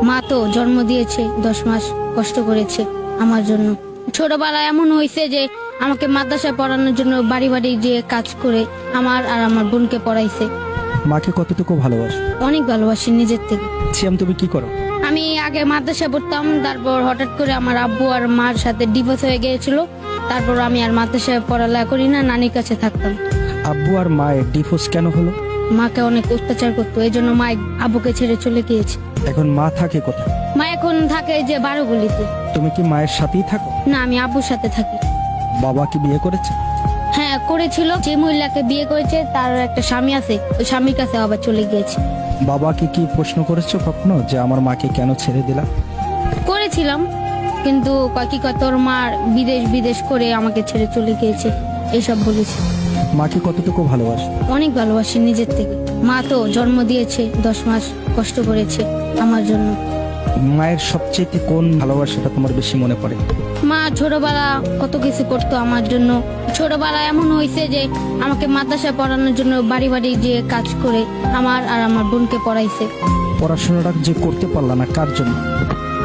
মা তো জন্ম দিয়েছে, 10 মাস কষ্ট করেছে আমার জন্য। ছোটবেলায় এমন হয়েছে যে আমাকে মাদ্রাসায় পড়ানোর জন্য বাড়ি বাড়ি গিয়ে কাজ করে আমার আর আমার বোনকে পড়াইছে। মাকে কতটুকু ভালোবাসো? অনেক ভালোবাসি নিজের থেকে। সিয়াম, তুমি কি করো? আমি আগে মাদ্রাসায় পড়তাম, তারপর হঠাৎ করে আমার আব্বু আর মার সাথে ডিভোর্স হয়ে গিয়েছিল। তারপর আমি আর মাদ্রাসায় পড়ালেখা করি না, নানির কাছে থাকতাম। আব্বু আর মায়ের ডিভোর্স কেন হলো? মাকে অনেক অত্যাচার করতো, এই জন্য মা আব্বুকে ছেড়ে চলে গিয়েছে। এখন মা থাকে কোথায়? মা এখন থাকে যে 12 গলিতে। তুমি কি মায়ের সাথেই থাকো? না, আমি আব্বুর সাথে থাকি। বাবা কি বিয়ে করেছে? হ্যাঁ করেছিল, যে মহিলাকে বিয়ে করেছে তার একটা স্বামী আছে, ওই স্বামীর কাছে আবার চলে গিয়েছে। বাবাকে কি প্রশ্ন করেছো কখনো যে আমার মাকে কেন ছেড়ে দিলা? করেছিলাম, কিন্তু কি কয় তোর মার বিদেশ করে আমাকে ছেড়ে চলে গিয়েছে, এইসব বলেছে। মাকে কতটুকু ভালোবাসো? অনেক ভালোবাসি নিজের থেকে। মা তো জন্ম দিয়েছে, 10 মাস কষ্ট করেছে আমার জন্য। মায়ের সবচেয়ে কোন ভালোবাসাটা তোমার বেশি মনে পড়ে? মা ছোটবেলা কত কিছু করতো আমার জন্য। ছোটবেলায় এমন হয়েছে যে আমাকে মাদ্রাসায় পড়ানোর জন্য বাড়ি বাড়ি গিয়ে কাজ করে আমার আর আমার বোনকে পড়াইছে। পড়াশোনাটা যে করতে পারলা না কার জন্য?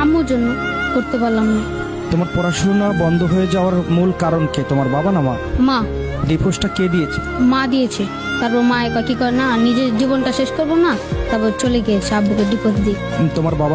আম্মুর জন্য করতে পারলাম না। তোমার পড়াশোনা বন্ধ হয়ে যাওয়ার মূল কারণ কে, তোমার বাবা না মা? মা। ডিভোর্সটা কে দিয়েছে? মা দিয়েছে। তারপর মা কি করে না, নিজের জীবনটা শেষ করবো না, তারপর চলে গিয়েছে আব্বুকে ডিভোর্স দিয়ে। তোমার বাবা